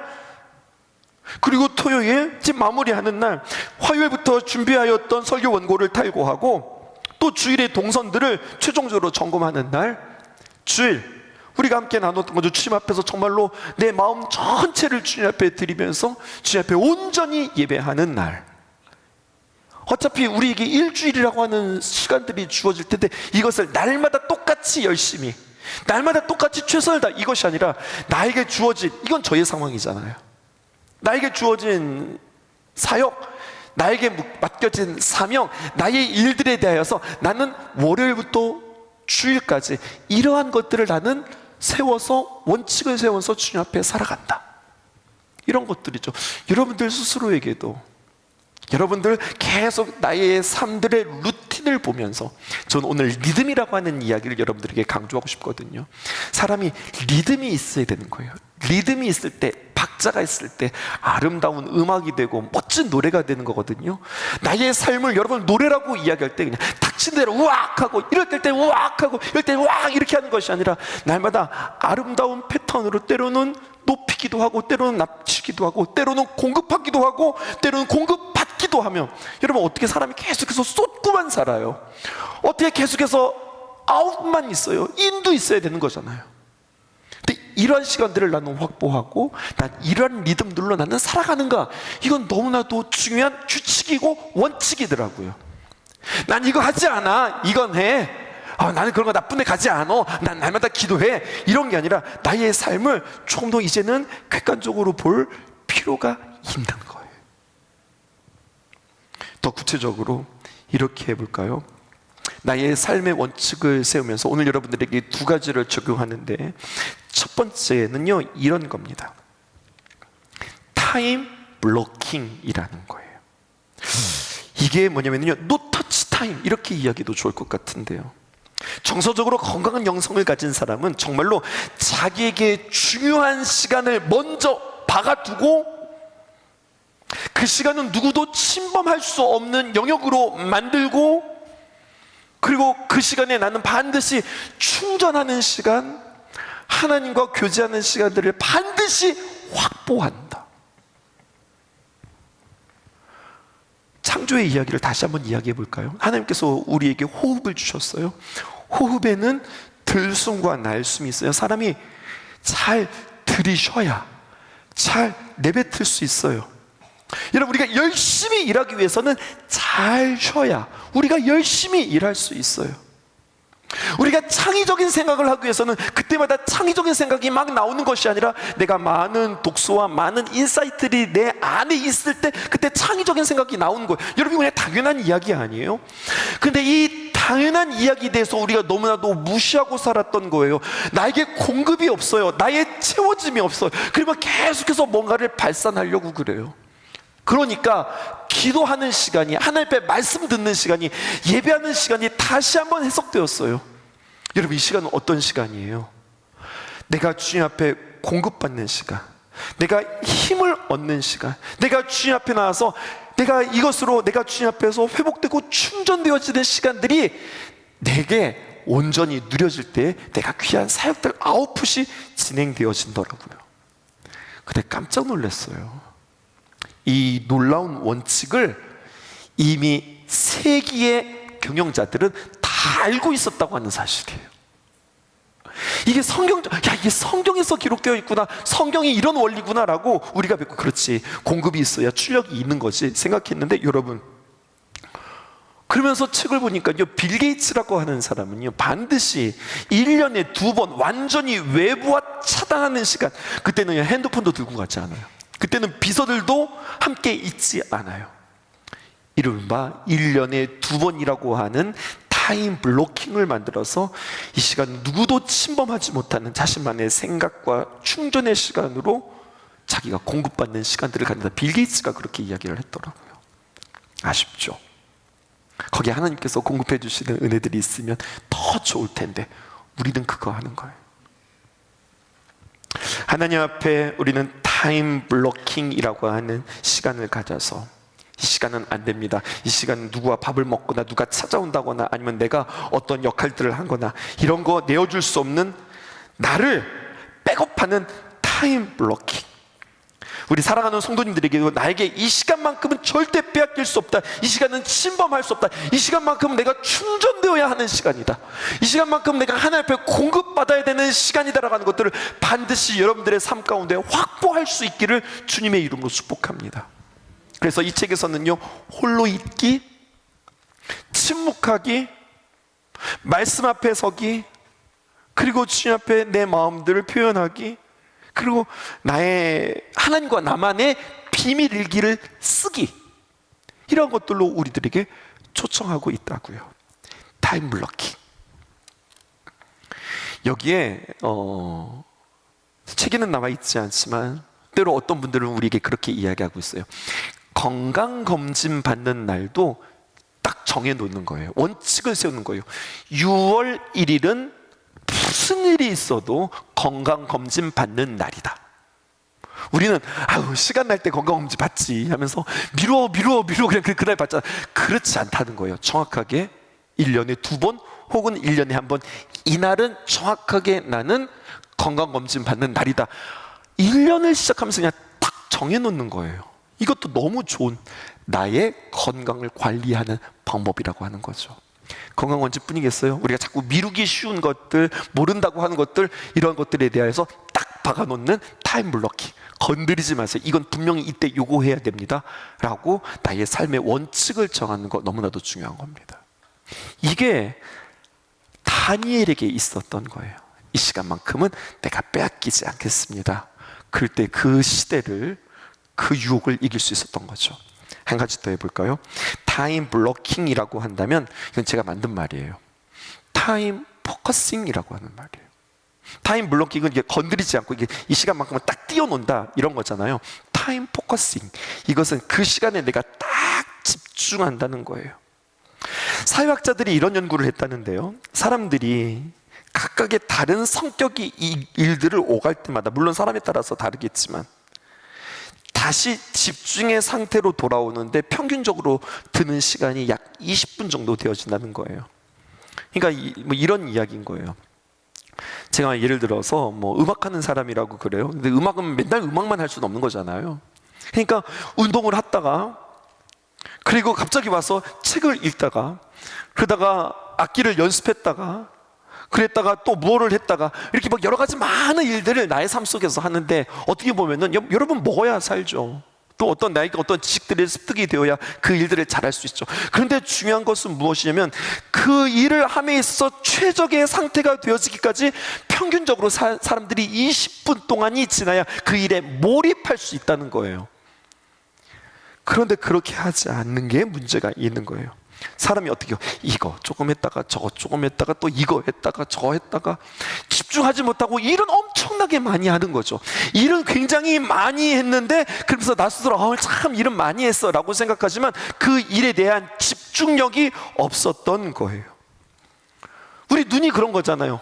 그리고 토요일 집 마무리하는 날. 화요일부터 준비하였던 설교 원고를 탈고하고 또 주일의 동선들을 최종적으로 점검하는 날. 주일 우리가 함께 나눴던 거죠. 주님 앞에서 정말로 내 마음 전체를 주님 앞에 드리면서 주님 앞에 온전히 예배하는 날. 어차피 우리에게 일주일이라고 하는 시간들이 주어질 텐데 이것을 날마다 똑같이 열심히, 날마다 똑같이 최선을 다, 이것이 아니라 나에게 주어진, 이건 저의 상황이잖아요. 나에게 주어진 사역, 나에게 맡겨진 사명, 나의 일들에 대하여서 나는 월요일부터 주일까지 이러한 것들을 나는 세워서, 원칙을 세워서 주님 앞에 살아간다. 이런 것들이죠. 여러분들 스스로에게도, 여러분들 계속 나의 삶들의 루틴을 보면서, 저는 오늘 리듬이라고 하는 이야기를 여러분들에게 강조하고 싶거든요. 사람이 리듬이 있어야 되는 거예요. 리듬이 있을 때, 박자가 있을 때 아름다운 음악이 되고 멋진 노래가 되는 거거든요. 나의 삶을 여러분 노래라고 이야기할 때 그냥 닥친 대로 우악 하고, 이럴 때 우악 하고, 이럴 때 우악 이렇게 하는 것이 아니라 날마다 아름다운 패턴으로 때로는 높이기도 하고, 때로는 낮추기도 하고, 때로는 공급하기도 하고, 때로는 공급받기도 하며, 여러분 어떻게 사람이 계속해서 쏟고만 살아요? 어떻게 계속해서 아웃만 있어요? 인도 있어야 되는 거잖아요. 근데 이러한 시간들을 나는 확보하고 난 이러한 리듬들로 나는 살아가는가, 이건 너무나도 중요한 규칙이고 원칙이더라고요. 난 이거 하지 않아, 이건 해. 나는 그런 거 나쁜 데 가지 않아, 난 날마다 기도해, 이런 게 아니라 나의 삶을 조금 더 이제는 객관적으로 볼 필요가 있는 거예요. 더 구체적으로 이렇게 해볼까요? 나의 삶의 원칙을 세우면서 오늘 여러분들에게 두 가지를 적용하는데, 첫 번째는요 이런 겁니다. 타임 블로킹이라는 거예요. 이게 뭐냐면요, 노 터치 타임, 이렇게 이야기도 좋을 것 같은데요. 정서적으로 건강한 영성을 가진 사람은 정말로 자기에게 중요한 시간을 먼저 박아두고, 그 시간은 누구도 침범할 수 없는 영역으로 만들고, 그리고 그 시간에 나는 반드시 충전하는 시간, 하나님과 교제하는 시간들을 반드시 확보한다. 창조의 이야기를 다시 한번 이야기해 볼까요? 하나님께서 우리에게 호흡을 주셨어요. 호흡에는 들숨과 날숨이 있어요. 사람이 잘 들이쉬어야 잘 내뱉을 수 있어요. 여러분, 우리가 열심히 일하기 위해서는 잘 쉬어야 우리가 열심히 일할 수 있어요. 우리가 창의적인 생각을 하기 위해서는 그때마다 창의적인 생각이 막 나오는 것이 아니라 내가 많은 독서와 많은 인사이트들이 내 안에 있을 때 그때 창의적인 생각이 나오는 거예요. 여러분, 그냥 당연한 이야기 아니에요? 근데 이 당연한 이야기에 대해서 우리가 너무나도 무시하고 살았던 거예요. 나에게 공급이 없어요. 나의 채워짐이 없어요. 그러면 계속해서 뭔가를 발산하려고 그래요. 그러니까 기도하는 시간이, 하나님 앞에 말씀 듣는 시간이, 예배하는 시간이 다시 한번 해석되었어요. 여러분, 이 시간은 어떤 시간이에요? 내가 주님 앞에 공급받는 시간, 내가 힘을 얻는 시간, 내가 주님 앞에 나와서 내가 이것으로 내가 주님 앞에서 회복되고 충전되어지는 시간들이 내게 온전히 누려질 때 내가 귀한 사역들 아웃풋이 진행되어진더라고요. 근데 깜짝 놀랐어요. 이 놀라운 원칙을 이미 세기의 경영자들은 다 알고 있었다고 하는 사실이에요. 이게 이게 성경에서 기록되어 있구나, 성경이 이런 원리구나라고 우리가 믿고, 그렇지, 공급이 있어야 출력이 있는 거지 생각했는데, 여러분, 그러면서 책을 보니까요, 빌 게이츠라고 하는 사람은요, 반드시 1년에 2번 완전히 외부와 차단하는 시간, 그때는 핸드폰도 들고 가지 않아요. 그때는 비서들도 함께 있지 않아요. 이른바 1년에 2번이라고 하는 타임 블로킹을 만들어서 이 시간 누구도 침범하지 못하는 자신만의 생각과 충전의 시간으로 자기가 공급받는 시간들을 갖는다. 빌 게이츠가 그렇게 이야기를 했더라고요. 아쉽죠? 거기에 하나님께서 공급해 주시는 은혜들이 있으면 더 좋을 텐데 우리는 그거 하는 거예요. 하나님 앞에 우리는 타임 블로킹이라고 하는 시간을 가져서, 이 시간은 안 됩니다, 이 시간은 누구와 밥을 먹거나 누가 찾아온다거나 아니면 내가 어떤 역할들을 하거나 이런 거 내어줄 수 없는, 나를 백업하는 타임 블로킹. 우리 사랑하는 성도님들에게 나에게 이 시간만큼은 절대 빼앗길 수 없다, 이 시간은 침범할 수 없다, 이 시간만큼은 내가 충전되어야 하는 시간이다, 이 시간만큼 내가 하나님 앞에 공급받아야 되는 시간이다라고 하는 것들을 반드시 여러분들의 삶 가운데 확보할 수 있기를 주님의 이름으로 축복합니다. 그래서 이 책에서는요, 홀로 있기, 침묵하기, 말씀 앞에 서기, 그리고 주님 앞에 내 마음들을 표현하기, 그리고 나의 하나님과 나만의 비밀 일기를 쓰기, 이런 것들로 우리들에게 초청하고 있다고요. 타임 블로킹. 여기에 책에는 나와 있지 않지만 때로 어떤 분들은 우리에게 그렇게 이야기하고 있어요. 건강검진 받는 날도 딱 정해놓는 거예요. 원칙을 세우는 거예요. 6월 1일은 무슨 일이 있어도 건강검진 받는 날이다. 우리는 시간 날 때 건강검진 받지 하면서 미뤄 그냥 그날 받자. 그렇지 않다는 거예요. 정확하게 1년에 2번 혹은 1년에 1번, 이날은 정확하게 나는 건강검진 받는 날이다. 1년을 시작하면서 그냥 딱 정해놓는 거예요. 이것도 너무 좋은 나의 건강을 관리하는 방법이라고 하는 거죠. 건강검진 뿐이겠어요? 우리가 자꾸 미루기 쉬운 것들, 모른다고 하는 것들, 이런 것들에 대해서 딱 박아놓는 타임 블로킹. 건드리지 마세요. 이건 분명히 이때 요거 해야 됩니다 라고 나의 삶의 원칙을 정하는 거 너무나도 중요한 겁니다. 이게 다니엘에게 있었던 거예요. 이 시간만큼은 내가 빼앗기지 않겠습니다. 그럴 때 그 시대를, 그 유혹을 이길 수 있었던 거죠. 한 가지 더 해볼까요? 타임 블로킹이라고 한다면 이건 제가 만든 말이에요. 타임 포커싱이라고 하는 말이에요. 타임 블로킹은 이게 건드리지 않고 이게 이 시간만큼은 딱 띄워놓는다, 이런 거잖아요. 타임 포커싱, 이것은 그 시간에 내가 딱 집중한다는 거예요. 사회학자들이 이런 연구를 했다는데요, 사람들이 각각의 다른 성격이 이 일들을 오갈 때마다, 물론 사람에 따라서 다르겠지만, 다시 집중의 상태로 돌아오는데 평균적으로 드는 시간이 약 20분 정도 되어진다는 거예요. 그러니까 이런 이야기인 거예요. 제가 예를 들어서 음악하는 사람이라고 그래요. 근데 음악은 맨날 음악만 할 수는 없는 거잖아요. 그러니까 운동을 하다가, 그리고 갑자기 와서 책을 읽다가, 그러다가 악기를 연습했다가, 그랬다가 또 뭐를 했다가, 이렇게 여러 가지 많은 일들을 나의 삶 속에서 하는데, 어떻게 보면은 여러분 먹어야 살죠. 또 나에게 어떤 지식들이 습득이 되어야 그 일들을 잘할 수 있죠. 그런데 중요한 것은 무엇이냐면, 그 일을 함에 있어서 최적의 상태가 되어지기까지 평균적으로 사람들이 20분 동안이 지나야 그 일에 몰입할 수 있다는 거예요. 그런데 그렇게 하지 않는 게 문제가 있는 거예요. 사람이 어떻게 해요? 이거 조금 했다가 저거 조금 했다가 또 이거 했다가 저거 했다가 집중하지 못하고 일은 엄청나게 많이 하는 거죠. 일은 굉장히 많이 했는데, 그러면서 나 스스로 참 일은 많이 했어 라고 생각하지만 그 일에 대한 집중력이 없었던 거예요. 우리 눈이 그런 거잖아요.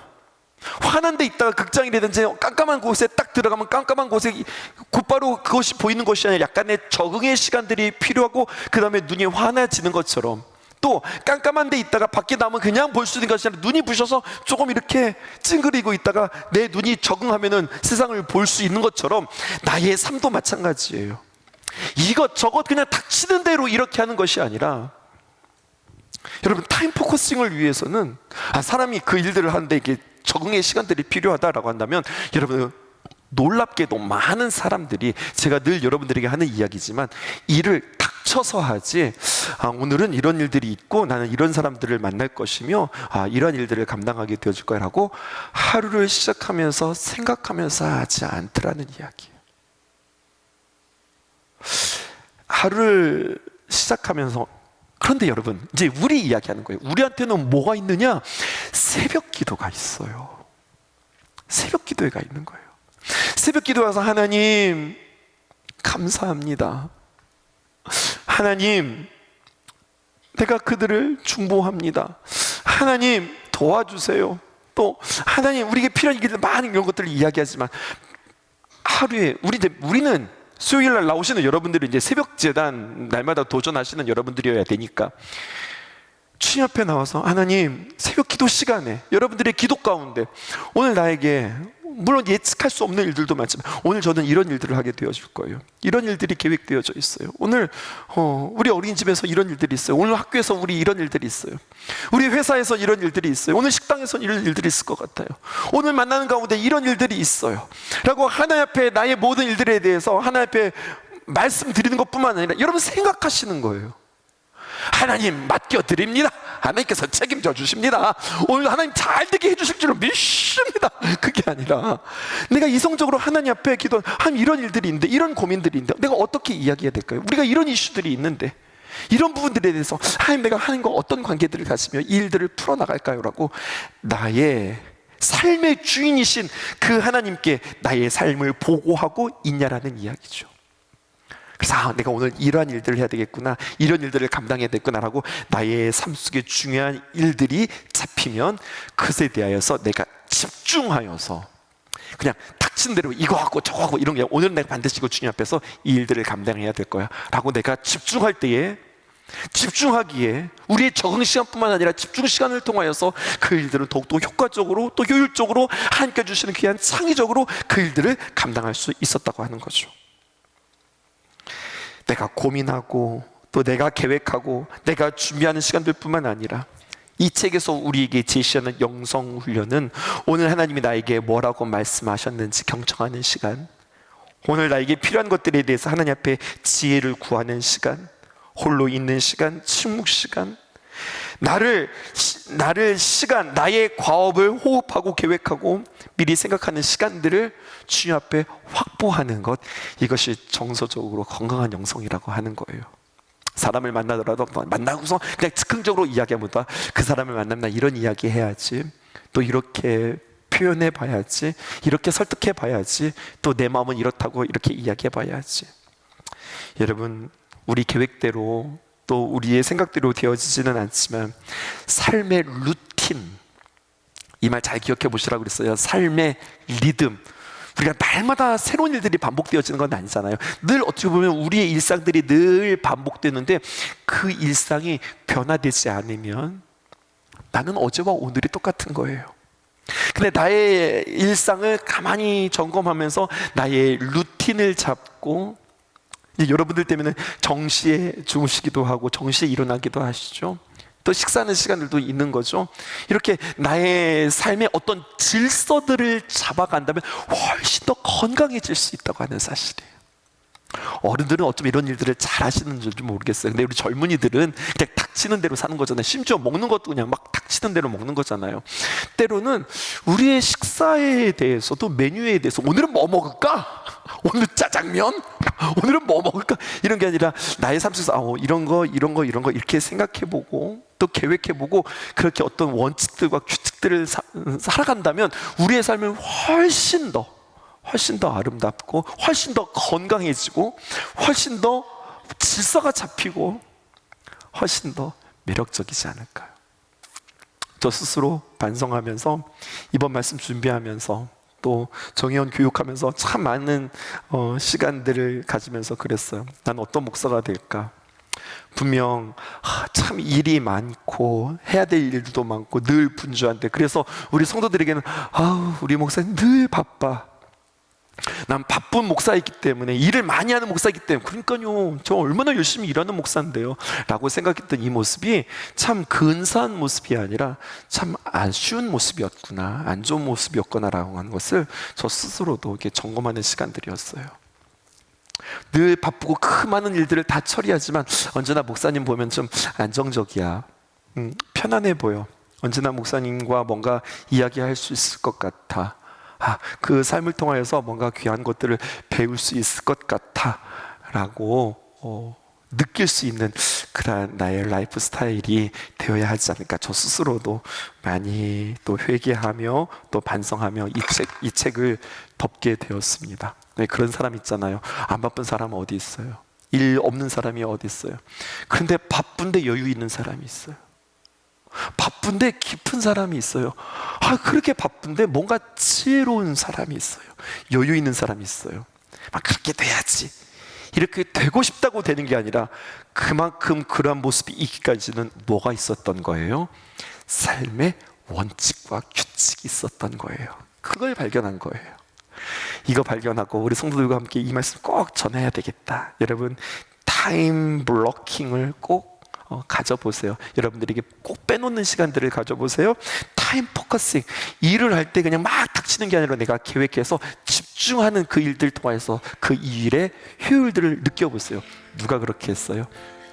환한 데 있다가 극장이라든지 깜깜한 곳에 딱 들어가면 깜깜한 곳에 곧바로 그것이 보이는 것이 아니라 약간의 적응의 시간들이 필요하고, 그 다음에 눈이 환해지는 것처럼, 또 깜깜한 데 있다가 밖에 나오면 그냥 볼 수 있는 것이 아니라 눈이 부셔서 조금 이렇게 찡그리고 있다가 내 눈이 적응하면은 세상을 볼 수 있는 것처럼 나의 삶도 마찬가지예요. 이것저것 그냥 닥치는 대로 이렇게 하는 것이 아니라, 여러분 타임 포커싱을 위해서는 사람이 그 일들을 하는데 이게 적응의 시간들이 필요하다라고 한다면 여러분, 놀랍게도 많은 사람들이, 제가 늘 여러분들에게 하는 이야기지만, 일을 닥쳐서 하지, 오늘은 이런 일들이 있고 나는 이런 사람들을 만날 것이며 이런 일들을 감당하게 되어줄 거야 라고 하루를 시작하면서 생각하면서 하지 않더라는 이야기예요. 하루를 시작하면서, 그런데 여러분, 이제 우리 이야기하는 거예요. 우리한테는 뭐가 있느냐? 새벽 기도가 있어요. 새벽 기도회가 있는 거예요. 새벽 기도 와서 하나님 감사합니다. 하나님, 내가 그들을 중보합니다. 하나님 도와주세요. 또 하나님, 우리에게 필요한 일들 많은 이런 것들을 이야기하지만, 하루에 우리는 수요일 날 나오시는 여러분들이 이제 새벽 제단 날마다 도전하시는 여러분들이어야 되니까, 주님 앞에 나와서 하나님, 새벽 기도 시간에 여러분들의 기도 가운데 오늘 나에게, 물론 예측할 수 없는 일들도 많지만, 오늘 저는 이런 일들을 하게 되어줄 거예요. 이런 일들이 계획되어져 있어요. 오늘 우리 어린이집에서 이런 일들이 있어요. 오늘 학교에서 우리 이런 일들이 있어요. 우리 회사에서 이런 일들이 있어요. 오늘 식당에서 이런 일들이 있을 것 같아요. 오늘 만나는 가운데 이런 일들이 있어요 라고 하나님 앞에 나의 모든 일들에 대해서 하나님 앞에 말씀드리는 것뿐만 아니라 여러분 생각하시는 거예요. 하나님 맡겨드립니다. 하나님께서 책임져 주십니다. 오늘 하나님 잘 되게 해주실 줄로 믿습니다. 그게 아니라 내가 이성적으로 하나님 앞에 기도, 하나님 이런 일들이 있는데, 이런 고민들이 있는데 내가 어떻게 이야기해야 될까요? 우리가 이런 이슈들이 있는데 이런 부분들에 대해서 하나님, 내가 하나님과 어떤 관계들을 가지며 이 일들을 풀어나갈까요? 라고 나의 삶의 주인이신 그 하나님께 나의 삶을 보고하고 있냐라는 이야기죠. 그래서 내가 오늘 이러한 일들을 해야 되겠구나, 이런 일들을 감당해야 되겠구나라고 나의 삶 속에 중요한 일들이 잡히면 그것에 대하여서 내가 집중하여서 그냥 닥친 대로 이거 하고 저거 하고 이런 게, 오늘 내가 반드시 이거 주님 앞에서 이 일들을 감당해야 될 거야 라고 내가 집중할 때에, 집중하기에 우리의 적응 시간뿐만 아니라 집중 시간을 통하여서 그 일들은 더욱더 효과적으로 또 효율적으로 하나님께 주시는 귀한 창의적으로 그 일들을 감당할 수 있었다고 하는 거죠. 내가 고민하고 또 내가 계획하고 내가 준비하는 시간들뿐만 아니라 이 책에서 우리에게 제시하는 영성훈련은 오늘 하나님이 나에게 뭐라고 말씀하셨는지 경청하는 시간, 오늘 나에게 필요한 것들에 대해서 하나님 앞에 지혜를 구하는 시간, 홀로 있는 시간, 침묵 시간, 나의 과업을 호흡하고 계획하고 미리 생각하는 시간들을 주님 앞에 확보하는 것, 이것이 정서적으로 건강한 영성이라고 하는 거예요. 사람을 만나더라도 만나고서 그냥 즉흥적으로 이야기하보다 그 사람을 만나면 나 이런 이야기 해야지, 또 이렇게 표현해 봐야지, 이렇게 설득해 봐야지, 또 내 마음은 이렇다고 이렇게 이야기해 봐야지. 여러분, 우리 계획대로 또 우리의 생각대로 되어지지는 않지만 삶의 루틴, 이 말 잘 기억해 보시라고 그랬어요. 삶의 리듬, 우리가 날마다 새로운 일들이 반복되어지는 건 아니잖아요. 늘 어떻게 보면 우리의 일상들이 늘 반복되는데 그 일상이 변화되지 않으면 나는 어제와 오늘이 똑같은 거예요. 근데 나의 일상을 가만히 점검하면서 나의 루틴을 잡고, 이제 여러분들 때문에 정시에 주무시기도 하고 정시에 일어나기도 하시죠. 또 식사하는 시간들도 있는 거죠. 이렇게 나의 삶의 어떤 질서들을 잡아간다면 훨씬 더 건강해질 수 있다고 하는 사실이에요. 어른들은 어쩜 이런 일들을 잘 하시는 줄 모르겠어요. 근데 우리 젊은이들은 그냥 닥치는 대로 사는 거잖아요. 심지어 먹는 것도 그냥 막 닥치는 대로 먹는 거잖아요. 때로는 우리의 식사에 대해서도, 메뉴에 대해서 오늘은 뭐 먹을까? 오늘 짜장면? 오늘은 뭐 먹을까? 이런 게 아니라 나의 삶 속에서 이런 거 이렇게 생각해보고 또 계획해보고 그렇게 어떤 원칙들과 규칙들을 살아간다면 우리의 삶은 훨씬 더 아름답고 훨씬 더 건강해지고 훨씬 더 질서가 잡히고 훨씬 더 매력적이지 않을까요? 저 스스로 반성하면서 이번 말씀 준비하면서 또 정혜원 교육하면서 참 많은 시간들을 가지면서 그랬어요. 난 어떤 목사가 될까? 분명 참 일이 많고 해야 될 일도 많고 늘 분주한데, 그래서 우리 성도들에게는 우리 목사님 늘 바빠. 난 바쁜 목사이기 때문에, 일을 많이 하는 목사이기 때문에, 그러니까요 저 얼마나 열심히 일하는 목사인데요 라고 생각했던 이 모습이 참 근사한 모습이 아니라 참 안 쉬운 모습이었구나, 안 좋은 모습이었구나 라고 하는 것을 저 스스로도 이렇게 점검하는 시간들이었어요. 늘 바쁘고 그 많은 일들을 다 처리하지만 언제나 목사님 보면 좀 안정적이야, 편안해 보여, 언제나 목사님과 뭔가 이야기할 수 있을 것 같아, 그 삶을 통하여서 뭔가 귀한 것들을 배울 수 있을 것 같아 라고 느낄 수 있는 그런 나의 라이프 스타일이 되어야 하지 않을까, 저 스스로도 많이 또 회개하며 또 반성하며 이 책을 덮게 되었습니다. 네, 그런 사람 있잖아요. 안 바쁜 사람은 어디 있어요? 일 없는 사람이 어디 있어요? 그런데 바쁜데 여유 있는 사람이 있어요. 바쁜데 깊은 사람이 있어요. 그렇게 바쁜데 뭔가 지혜로운 사람이 있어요. 여유 있는 사람이 있어요. 막 그렇게 돼야지, 이렇게 되고 싶다고 되는 게 아니라 그만큼 그러한 모습이 있기까지는 뭐가 있었던 거예요? 삶의 원칙과 규칙이 있었던 거예요. 그걸 발견한 거예요. 이거 발견하고 우리 성도들과 함께 이 말씀 꼭 전해야 되겠다. 여러분, 타임 블로킹을 꼭 가져보세요. 여러분들에게 꼭 빼놓는 시간들을 가져보세요. 타임 포커싱, 일을 할 때 그냥 막 닥치는 게 아니라 내가 계획해서 집중하는 그 일들 통해서 그 일의 효율들을 느껴보세요. 누가 그렇게 했어요?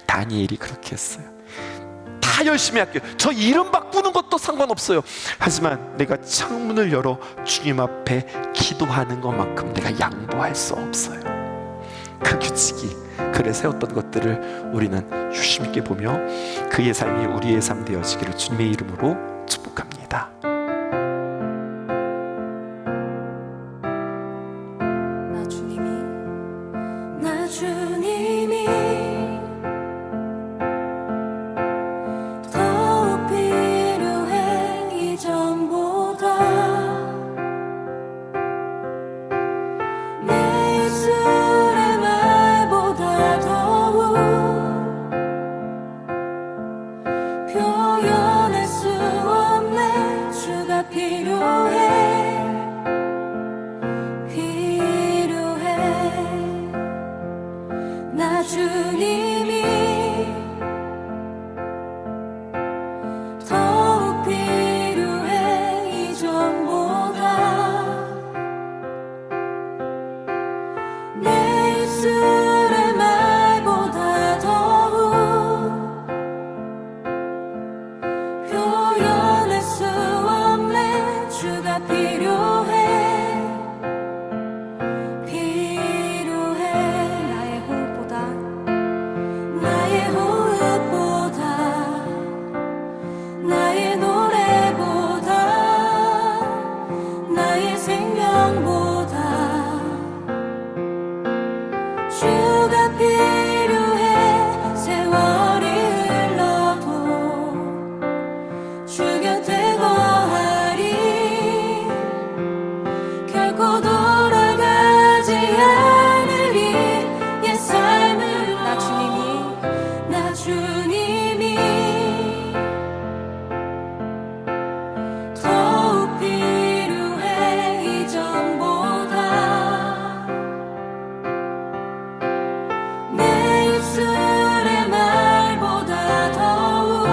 다니엘이 그렇게 했어요. 다 열심히 할게요. 저 이름 바꾸는 것도 상관없어요. 하지만 내가 창문을 열어 주님 앞에 기도하는 것만큼 내가 양보할 수 없어요. 그 규칙이, 그래 세웠던 것들을 우리는 유심 있게 보며 그의 삶이 우리의 삶 되어지기를 주님의 이름으로 축복합니다. 나 주님이 더욱 필요해 이전보다. 내 입술의 말보다 더욱 표현할 수 없네. 주가 필요해. 나 주님이 더욱 필요해 이전보다. 내 입술의 말보다 더욱 표현할 수 없네. 주가 필요해. 나의 노래보다, 나의 생명보다 주가 필요해. 세월이 흘러도 주 곁에 거하리. 결코 돌아가지 않으리. 옛 삶을 나 주님이 더욱 필요해 이전보다. 내 입술의 말보다 더욱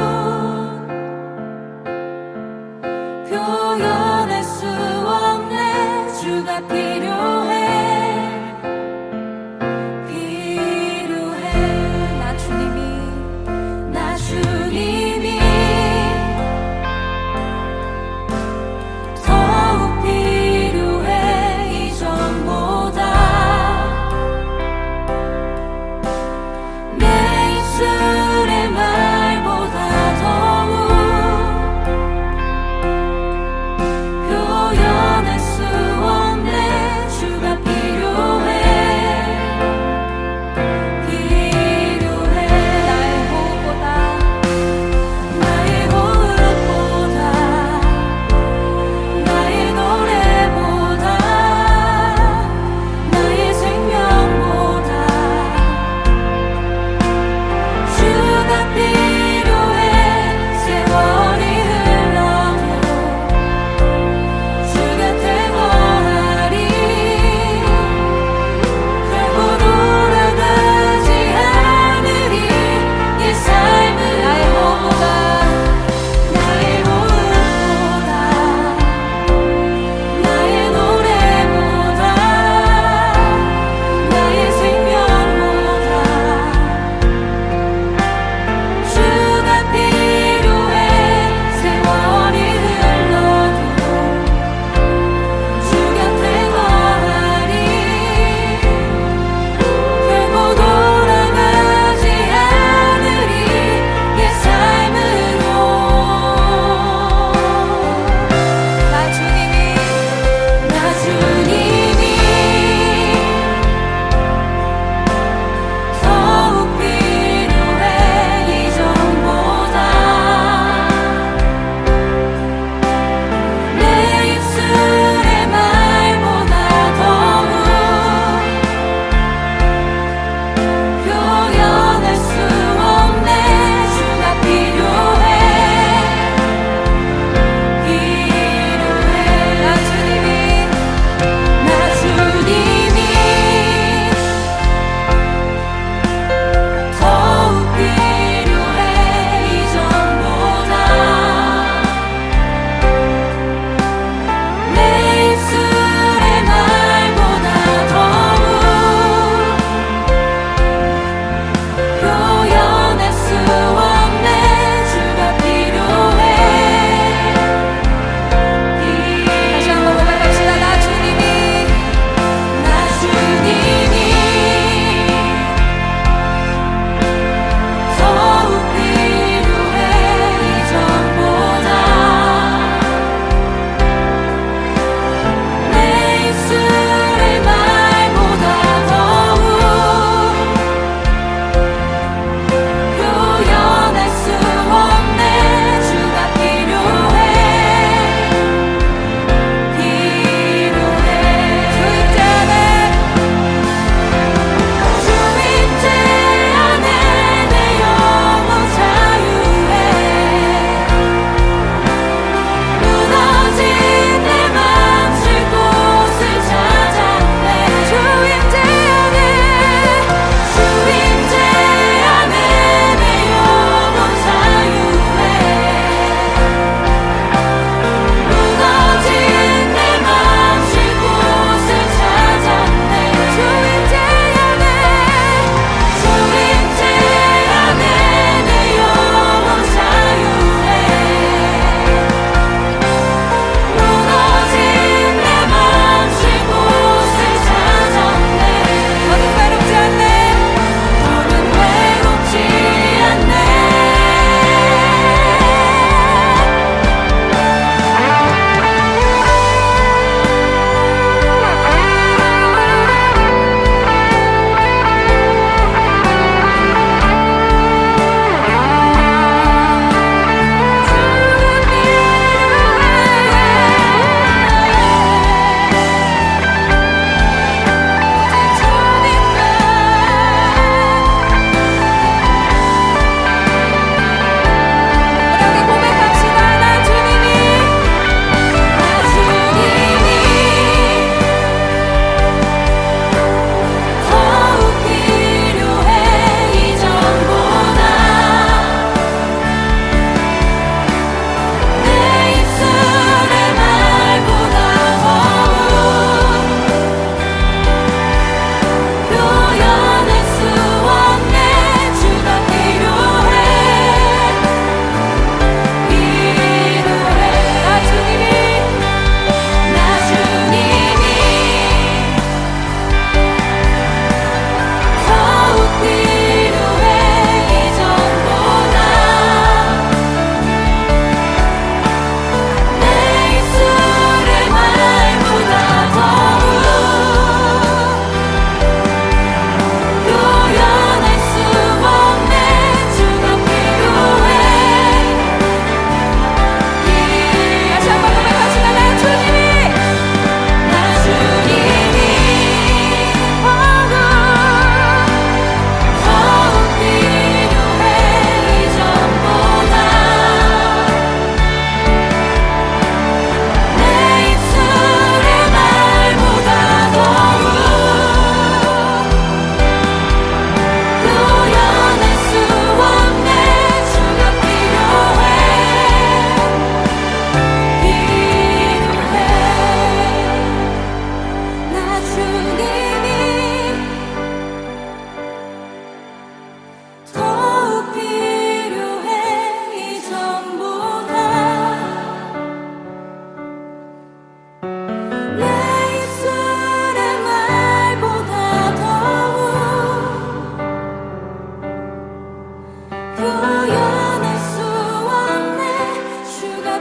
표현할 수 없네. 주가 필요해. 나 주님이 더욱 필요해 이전보다. 내 입술의 말보다 더욱 표현할 수 없네.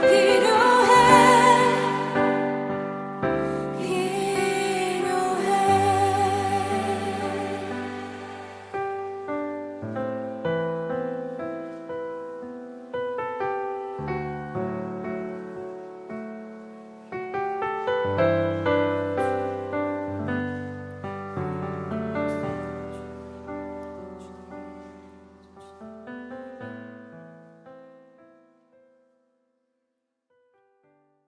필요해